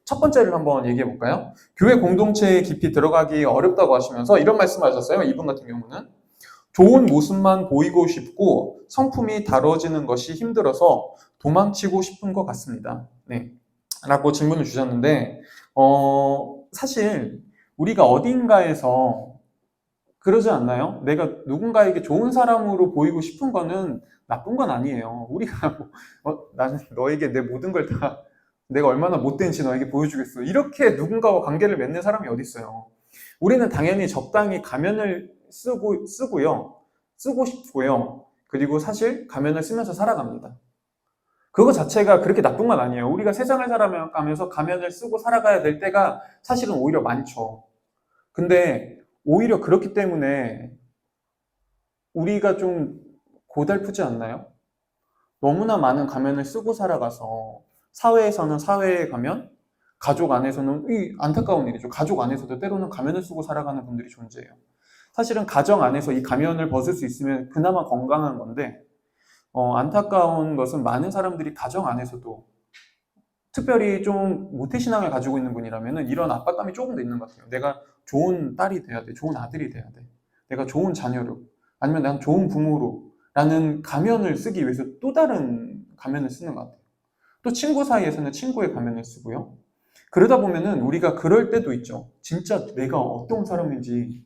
첫 번째를 한번 얘기해 볼까요? 교회 공동체에 깊이 들어가기 어렵다고 하시면서 이런 말씀하셨어요. 이분 같은 경우는 좋은 모습만 보이고 싶고 성품이 다뤄지는 것이 힘들어서 도망치고 싶은 것 같습니다. 네. 라고 질문을 주셨는데, 사실 우리가 어딘가에서 그러지 않나요? 내가 누군가에게 좋은 사람으로 보이고 싶은 거는 나쁜 건 아니에요. 우리가 나는 너에게 내 모든 걸 다 내가 얼마나 못된지 너에게 보여주겠어. 이렇게 누군가와 관계를 맺는 사람이 어디 있어요? 우리는 당연히 적당히 가면을 쓰고요. 쓰고 싶고요. 그리고 사실 가면을 쓰면서 살아갑니다. 그거 자체가 그렇게 나쁜 건 아니에요. 우리가 세상을 살아가면서 가면을 쓰고 살아가야 될 때가 사실은 오히려 많죠. 근데 오히려 그렇기 때문에 우리가 좀 고달프지 않나요? 너무나 많은 가면을 쓰고 살아가서 사회에서는 사회의 가면, 가족 안에서는 이 안타까운 일이죠. 가족 안에서도 때로는 가면을 쓰고 살아가는 분들이 존재해요. 사실은 가정 안에서 이 가면을 벗을 수 있으면 그나마 건강한 건데 안타까운 것은 많은 사람들이 가정 안에서도 특별히 좀 모태신앙을 가지고 있는 분이라면 이런 압박감이 조금 더 있는 것 같아요. 내가 좋은 딸이 돼야 돼. 좋은 아들이 돼야 돼. 내가 좋은 자녀로. 아니면 난 좋은 부모로. 라는 가면을 쓰기 위해서 또 다른 가면을 쓰는 것 같아요. 또 친구 사이에서는 친구의 가면을 쓰고요. 그러다 보면은 우리가 그럴 때도 있죠. 진짜 내가 어떤 사람인지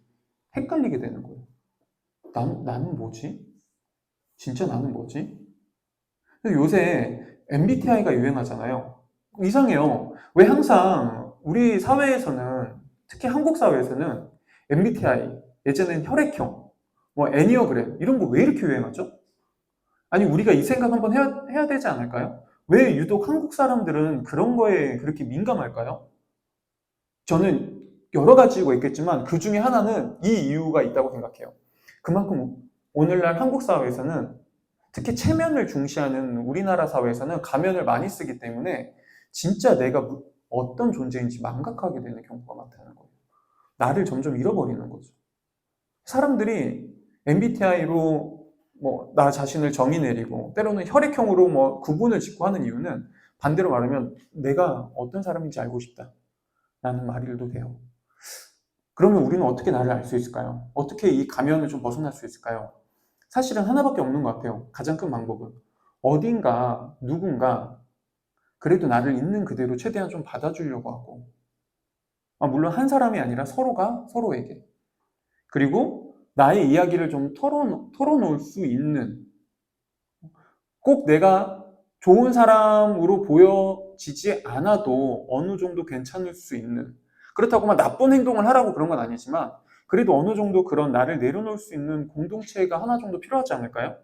헷갈리게 되는 거예요. 나는 뭐지? 진짜 나는 뭐지? 요새 MBTI가 유행하잖아요. 이상해요. 왜 항상 우리 사회에서는, 특히 한국 사회에서는 MBTI, 예전엔 혈액형, 뭐 애니어그램 이런 거 왜 이렇게 유행하죠? 아니 우리가 이 생각 한번 해야 되지 않을까요? 왜 유독 한국 사람들은 그런 거에 그렇게 민감할까요? 저는 여러 가지가 있겠지만 그 중에 하나는 이 이유가 있다고 생각해요. 그만큼 오늘날 한국 사회에서는 특히 체면을 중시하는 우리나라 사회에서는 가면을 많이 쓰기 때문에 진짜 내가 어떤 존재인지 망각하게 되는 경우가 많다는 거예요. 나를 점점 잃어버리는 거죠. 사람들이 MBTI로 나 자신을 정의 내리고 때로는 혈액형으로 구분을 짓고 하는 이유는 반대로 말하면 내가 어떤 사람인지 알고 싶다라는 말일도 돼요. 그러면 우리는 어떻게 나를 알 수 있을까요? 어떻게 이 가면을 좀 벗어날 수 있을까요? 사실은 하나밖에 없는 것 같아요. 가장 큰 방법은. 어딘가, 누군가, 그래도 나를 있는 그대로 최대한 좀 받아주려고 하고. 물론 한 사람이 아니라 서로가 서로에게. 그리고 나의 이야기를 좀 털어놓을 수 있는, 꼭 내가 좋은 사람으로 보여지지 않아도 어느 정도 괜찮을 수 있는, 그렇다고 막 나쁜 행동을 하라고 그런 건 아니지만, 그래도 어느 정도 그런 나를 내려놓을 수 있는 공동체가 하나 정도 필요하지 않을까요?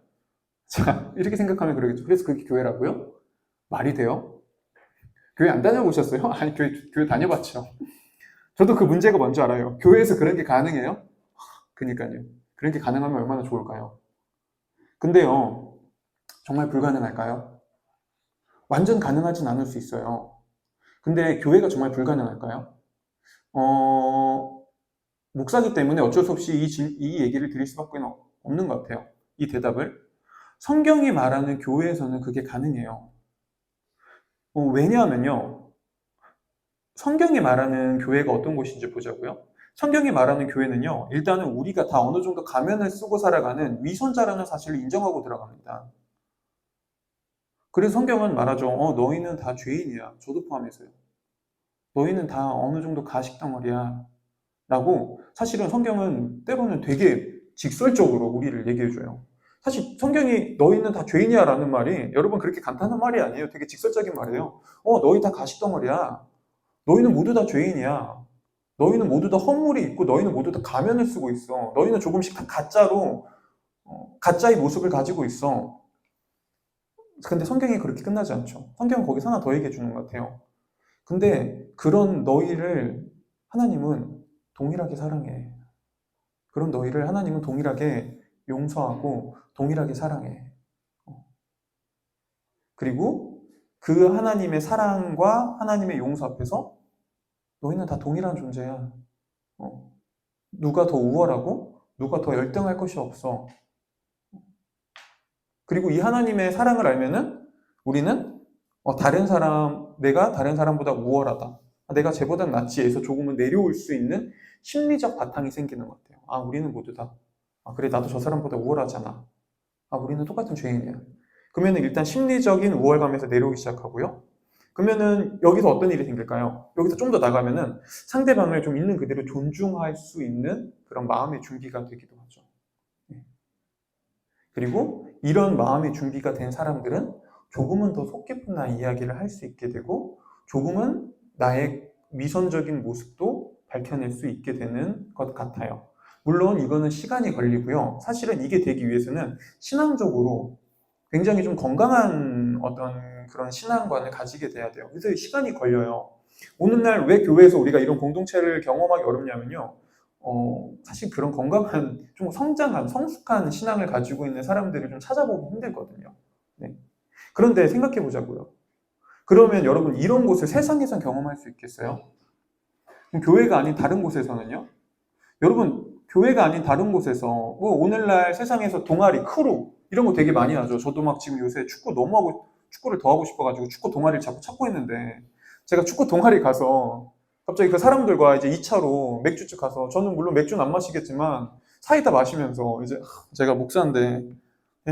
자, 이렇게 생각하면 그러겠죠. 그래서 그게 교회라고요? 말이 돼요? 교회 안 다녀보셨어요? 아니, 교회 다녀봤죠. 저도 그 문제가 뭔지 알아요. 교회에서 그런 게 가능해요? 그니까요. 그런 게 가능하면 얼마나 좋을까요? 근데요, 정말 불가능할까요? 완전 가능하진 않을 수 있어요. 근데 교회가 정말 불가능할까요? 어, 목사기 때문에 어쩔 수 없이 이 얘기를 드릴 수밖에 없는 것 같아요. 이 대답을. 성경이 말하는 교회에서는 그게 가능해요. 왜냐하면요. 성경이 말하는 교회가 어떤 곳인지 보자고요. 성경이 말하는 교회는요. 일단은 우리가 다 어느 정도 가면을 쓰고 살아가는 위선자라는 사실을 인정하고 들어갑니다. 그래서 성경은 말하죠. 너희는 다 죄인이야. 저도 포함해서요. 너희는 다 어느 정도 가식덩어리야. 라고 사실은 성경은 때로는 되게 직설적으로 우리를 얘기해줘요. 사실 성경이 너희는 다 죄인이야 라는 말이 여러분 그렇게 간단한 말이 아니에요. 되게 직설적인 말이에요. 너희 다 가식덩어리야. 너희는 모두 다 죄인이야. 너희는 모두 다 허물이 있고 너희는 모두 다 가면을 쓰고 있어. 너희는 조금씩 다 가짜로 가짜의 모습을 가지고 있어. 근데 성경이 그렇게 끝나지 않죠. 성경은 거기서 하나 더 얘기해 주는 것 같아요. 근데 그런 너희를 하나님은 동일하게 사랑해. 그런 너희를 하나님은 동일하게 용서하고 동일하게 사랑해. 그리고 그 하나님의 사랑과 하나님의 용서 앞에서 너희는 다 동일한 존재야. 누가 더 우월하고 누가 더 열등할 것이 없어. 그리고 이 하나님의 사랑을 알면은 우리는 내가 다른 사람보다 우월하다. 내가 쟤보단 낫지 해서 조금은 내려올 수 있는 심리적 바탕이 생기는 것 같아요. 우리는 모두 다. 그래, 나도 저 사람보다 우월하잖아. 우리는 똑같은 죄인이야. 그러면 일단 심리적인 우월감에서 내려오기 시작하고요. 그러면은 여기서 어떤 일이 생길까요? 여기서 좀 더 나가면은 상대방을 좀 있는 그대로 존중할 수 있는 그런 마음의 준비가 되기도 하죠. 그리고 이런 마음의 준비가 된 사람들은 조금은 더 속 깊은 나의 이야기를 할 수 있게 되고 조금은 나의 위선적인 모습도 밝혀낼 수 있게 되는 것 같아요. 물론 이거는 시간이 걸리고요. 사실은 이게 되기 위해서는 신앙적으로 굉장히 좀 건강한 어떤 그런 신앙관을 가지게 돼야 돼요. 그래서 시간이 걸려요. 오늘날 왜 교회에서 우리가 이런 공동체를 경험하기 어렵냐면요. 사실 그런 건강한, 좀 성장한, 성숙한 신앙을 가지고 있는 사람들을 좀 찾아보기 힘들거든요. 네. 그런데 생각해 보자고요. 그러면 여러분, 이런 곳을 세상에선 경험할 수 있겠어요? 그럼 교회가 아닌 다른 곳에서는요? 여러분, 교회가 아닌 다른 곳에서, 오늘날 세상에서 동아리, 크루, 이런 거 되게 많이 하죠. 저도 막 지금 요새 축구를 더 하고 싶어가지고 축구 동아리를 자꾸 찾고 있는데, 제가 축구 동아리 가서 갑자기 그 사람들과 이제 2차로 맥주집 가서, 저는 물론 맥주는 안 마시겠지만 사이다 마시면서 이제 제가 목사인데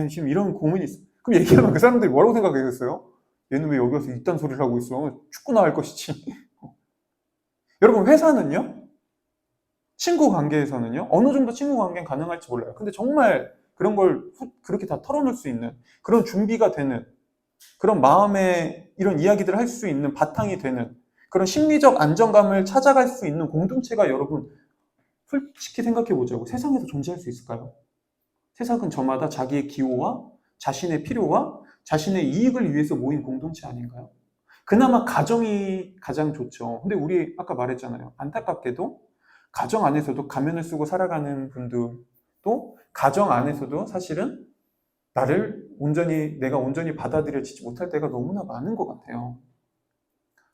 지금 이런 고민이 있어. 그럼 얘기하면 그 사람들이 뭐라고 생각하겠어요? 얘는 왜 여기 와서 이딴 소리를 하고 있어? 축구나 할 것이지. 여러분, 회사는요? 친구 관계에서는요? 어느 정도 친구 관계는 가능할지 몰라요. 근데 정말 그런 걸 그렇게 다 털어놓을 수 있는 그런 준비가 되는 그런 마음에 이런 이야기들을 할 수 있는 바탕이 되는 그런 심리적 안정감을 찾아갈 수 있는 공동체가 여러분 솔직히 생각해 보자고 세상에서 존재할 수 있을까요? 세상은 저마다 자기의 기호와 자신의 필요와 자신의 이익을 위해서 모인 공동체 아닌가요? 그나마 가정이 가장 좋죠. 근데 우리 아까 말했잖아요. 안타깝게도 가정 안에서도 가면을 쓰고 살아가는 분들도 가정 안에서도 사실은 내가 온전히 받아들여지지 못할 때가 너무나 많은 것 같아요.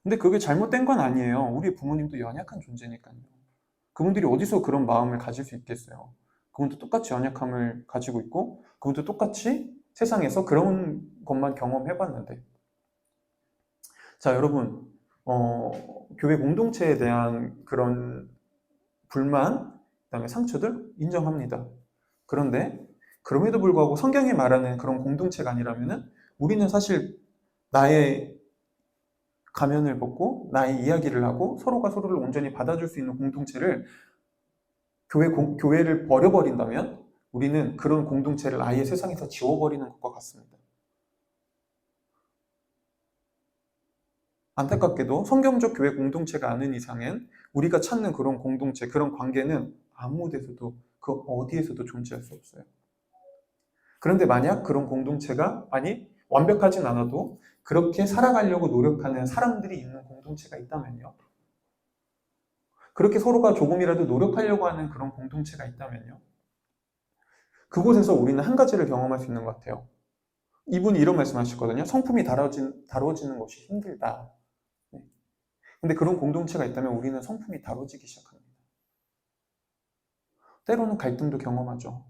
근데 그게 잘못된 건 아니에요. 우리 부모님도 연약한 존재니까요. 그분들이 어디서 그런 마음을 가질 수 있겠어요. 그분도 똑같이 연약함을 가지고 있고, 그분도 똑같이 세상에서 그런 것만 경험해봤는데. 자, 여러분, 교회 공동체에 대한 그런 불만, 그다음에 상처들 인정합니다. 그런데 그럼에도 불구하고 성경이 말하는 그런 공동체가 아니라면은 우리는 사실 나의 가면을 벗고 나의 이야기를 하고 서로가 서로를 온전히 받아줄 수 있는 공동체를 교회를 버려버린다면 우리는 그런 공동체를 아예 세상에서 지워버리는 것과 같습니다. 안타깝게도 성경적 교회 공동체가 아닌 이상엔 우리가 찾는 그런 공동체, 그런 관계는 아무 데서도 그 어디에서도 존재할 수 없어요. 그런데 만약 그런 공동체가 완벽하진 않아도 그렇게 살아가려고 노력하는 사람들이 있는 공동체가 있다면요. 그렇게 서로가 조금이라도 노력하려고 하는 그런 공동체가 있다면요. 그곳에서 우리는 한 가지를 경험할 수 있는 것 같아요. 이분이 이런 말씀 하셨거든요. 성품이 다뤄지는 것이 힘들다. 근데 그런 공동체가 있다면 우리는 성품이 다뤄지기 시작합니다. 때로는 갈등도 경험하죠.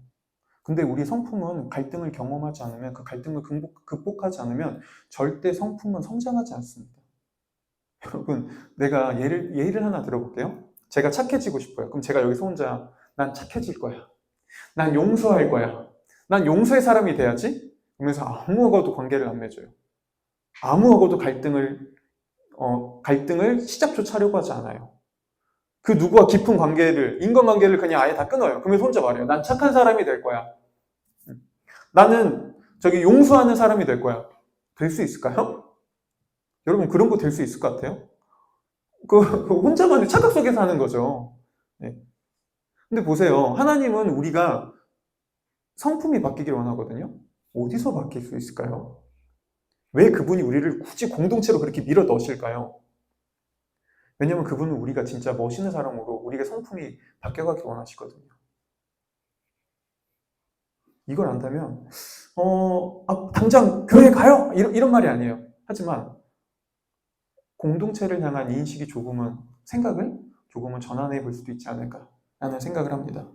근데 우리 성품은 갈등을 경험하지 않으면, 그 갈등을 극복하지 않으면 절대 성품은 성장하지 않습니다. 여러분, 내가 예를 하나 들어볼게요. 제가 착해지고 싶어요. 그럼 제가 여기서 혼자 난 착해질 거야. 난 용서할 거야. 난 용서의 사람이 돼야지. 그러면서 아무하고도 관계를 안 맺어요. 아무하고도 갈등을 시작조차 하려고 하지 않아요. 그 누구와 깊은 인간관계를 그냥 아예 다 끊어요. 그러면서 혼자 말해요. 난 착한 사람이 될 거야. 나는 용서하는 사람이 될 거야. 될 수 있을까요? 여러분, 그런 거 될 수 있을 것 같아요? 그 혼자만의 착각 속에서 하는 거죠. 네. 근데 보세요. 하나님은 우리가 성품이 바뀌길 원하거든요. 어디서 바뀔 수 있을까요? 왜 그분이 우리를 굳이 공동체로 그렇게 밀어 넣으실까요? 왜냐면 그분은 우리가 진짜 멋있는 사람으로 우리의 성품이 바뀌어가길 원하시거든요. 이걸 안다면 당장 교회 가요! 이런 말이 아니에요. 하지만 공동체를 향한 생각을 조금은 전환해 볼 수도 있지 않을까 라는 생각을 합니다.